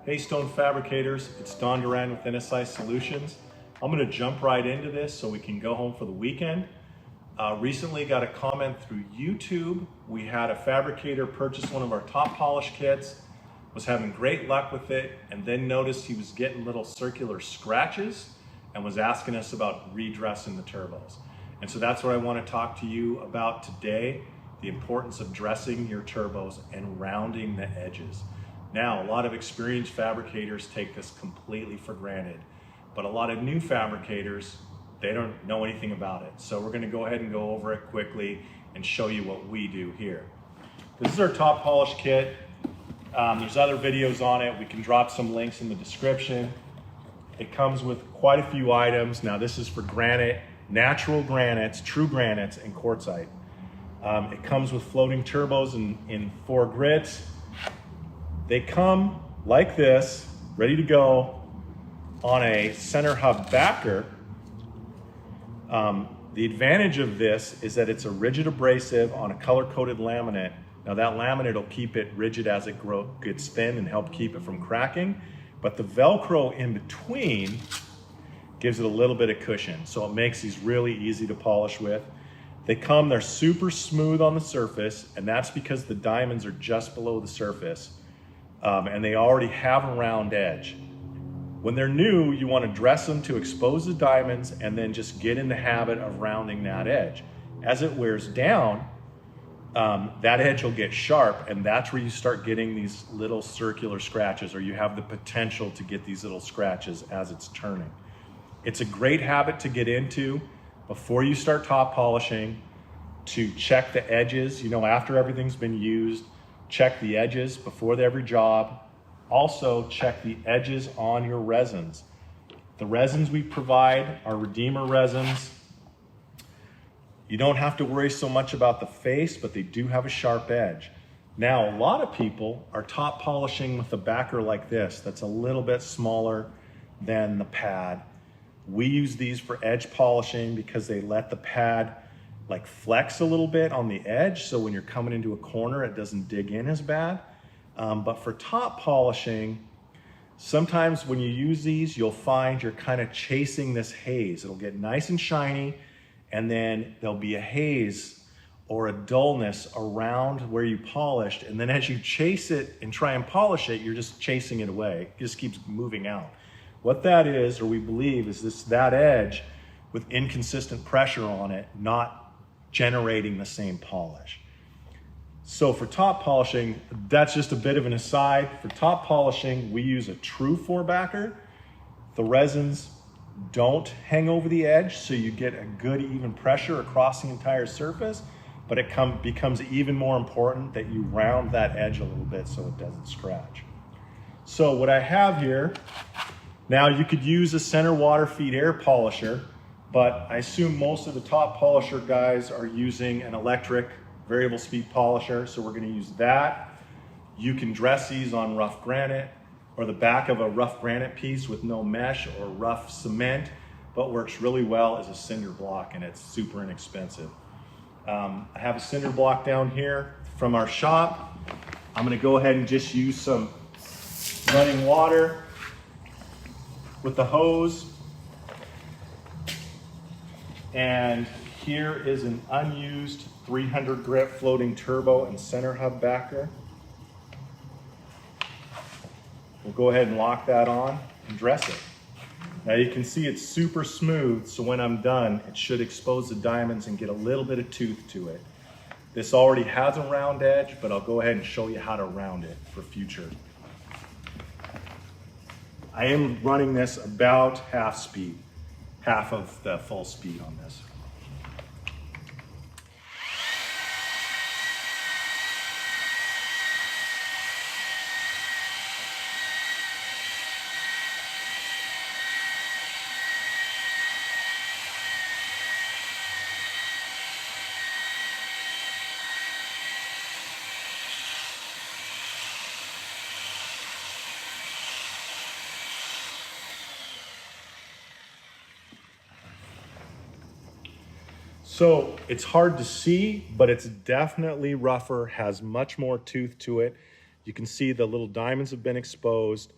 Hey Stone Fabricators, it's Durand with NSI Solutions. I'm going to jump right into this so we can go home for the weekend. Recently got a comment through YouTube. We had a fabricator purchase one of our top polish kits, was having great luck with it, and then noticed he was getting little circular scratches and was asking us about redressing the turbos. And so that's what I want to talk to you about today, the importance of dressing your turbos and rounding the edges. Now, a lot of experienced fabricators take this completely for granted, but a lot of new fabricators, they don't know anything about it. So we're going to go ahead and go over it quickly and show you what we do here. This is our top polish kit. There's other videos on it. We can drop some links in the description. It comes with quite a few items. Now this is for granite, natural granites, true granites, and quartzite. It comes with floating turbos in 4 grits. They come like this, ready to go on a center hub backer. The advantage of this is that it's a rigid abrasive on a color-coated laminate. Now that laminate will keep it rigid as it gets thin and help keep it from cracking, but the Velcro in between gives it a little bit of cushion, so it makes these really easy to polish with. They're super smooth on the surface, and that's because the diamonds are just below the surface. And they already have a round edge. When they're new, you want to dress them to expose the diamonds and then just get in the habit of rounding that edge. As it wears down, that edge will get sharp, and that's where you start getting these little circular scratches, or you have the potential to get these little scratches as it's turning. It's a great habit to get into before you start top polishing, to check the edges, after everything's been used. Check the edges before every job. Also, check the edges on your resins. The resins we provide are Redeemer resins. You don't have to worry so much about the face, but they do have a sharp edge. Now, a lot of people are top polishing with a backer like this that's a little bit smaller than the pad. We use these for edge polishing because they let the pad flex a little bit on the edge, so when you're coming into a corner, it doesn't dig in as bad. But for top polishing, sometimes when you use these, you'll find you're kind of chasing this haze. It'll get nice and shiny, and then there'll be a haze or a dullness around where you polished, and then as you chase it and try and polish it, you're just chasing it away. It just keeps moving out. What that is, or we believe, is that edge with inconsistent pressure on it, not generating the same polish. So for top polishing, that's just a bit of an aside. For top polishing, we use a true 4-backer. The resins don't hang over the edge, so you get a good even pressure across the entire surface, but it becomes even more important that you round that edge a little bit so it doesn't scratch. So what I have here, now you could use a center water feed air polisher, but I assume most of the top polisher guys are using an electric variable speed polisher, so we're going to use that. You can dress these on rough granite or the back of a rough granite piece with no mesh, or rough cement, but works really well as a cinder block, and it's super inexpensive. I have a cinder block down here from our shop. I'm going to go ahead and just use some running water with the hose. And here is an unused 300 grit floating turbo and center hub backer. We'll go ahead and lock that on and dress it. Now you can see it's super smooth, so when I'm done, it should expose the diamonds and get a little bit of tooth to it. This already has a round edge, but I'll go ahead and show you how to round it for future. I am running this about half speed. Half of the full speed on this. So it's hard to see, but it's definitely rougher, has much more tooth to it. You can see the little diamonds have been exposed.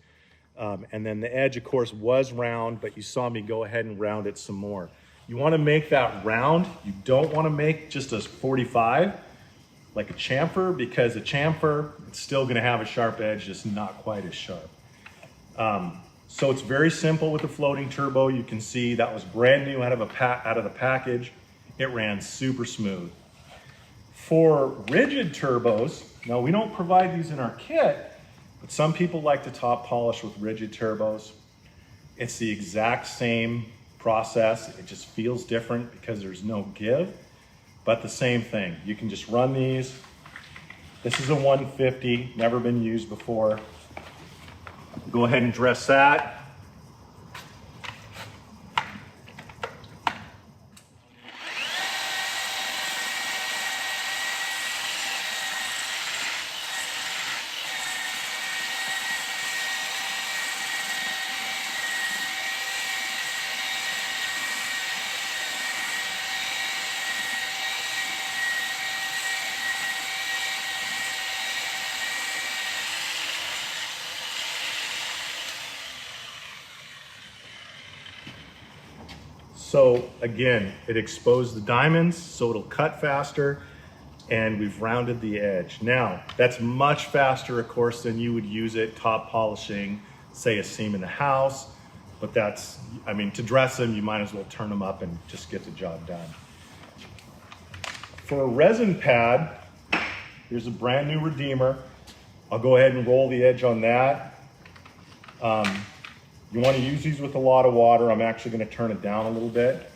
And then the edge, of course, was round, but you saw me go ahead and round it some more. You want to make that round. You don't want to make just a 45 like a chamfer, because a chamfer, it's still going to have a sharp edge, just not quite as sharp. So it's very simple with the floating turbo. You can see that was brand new out of the package. It ran super smooth. For rigid turbos, now we don't provide these in our kit, but some people like to top polish with rigid turbos. It's the exact same process. It just feels different because there's no give, but the same thing. You can just run these. This is a 150, never been used before. Go ahead and dress that. So again, it exposed the diamonds so it'll cut faster, and we've rounded the edge. Now, that's much faster, of course, than you would use it top polishing, say, a seam in the house, but that's, I mean, to dress them, you might as well turn them up and just get the job done. For a resin pad, here's a brand new Redeemer. I'll go ahead and roll the edge on that. You want to use these with a lot of water. I'm actually going to turn it down a little bit.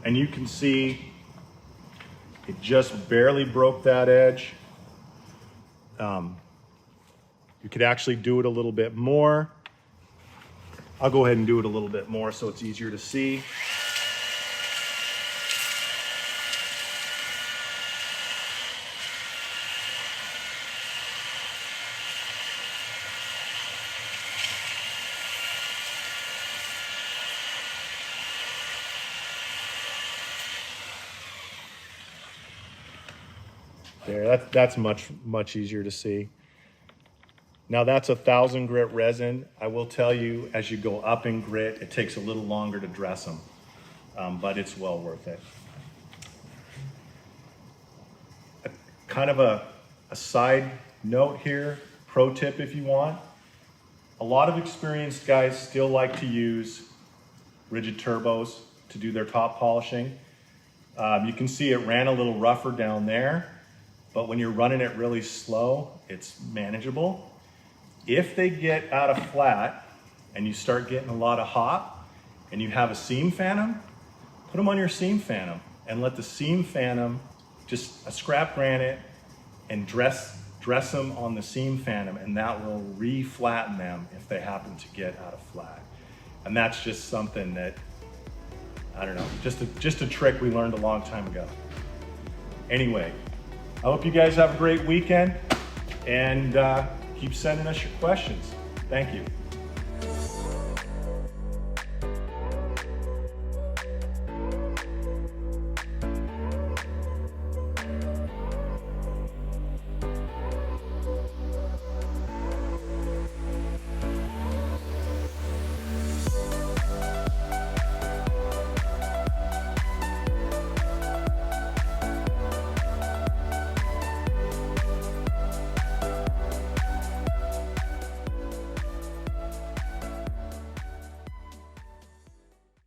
And you can see it just barely broke that edge. You could actually do it a little bit more. I'll go ahead and do it a little bit more so it's easier to see. There, that's much easier to see. Now that's 1,000 grit resin. I will tell you, as you go up in grit, it takes a little longer to dress them, but it's well worth it. Kind of a side note here, pro tip if you want. A lot of experienced guys still like to use rigid turbos to do their top polishing. You can see it ran a little rougher down there, but when you're running it really slow, it's manageable. If they get out of flat and you start getting a lot of hop and you have a seam phantom, put them on your seam phantom and let the seam phantom, just a scrap granite, and dress them on the seam phantom, and that will re-flatten them if they happen to get out of flat. And that's just something that, I don't know, just a trick we learned a long time ago. Anyway, I hope you guys have a great weekend, and keep sending us your questions. Thank you.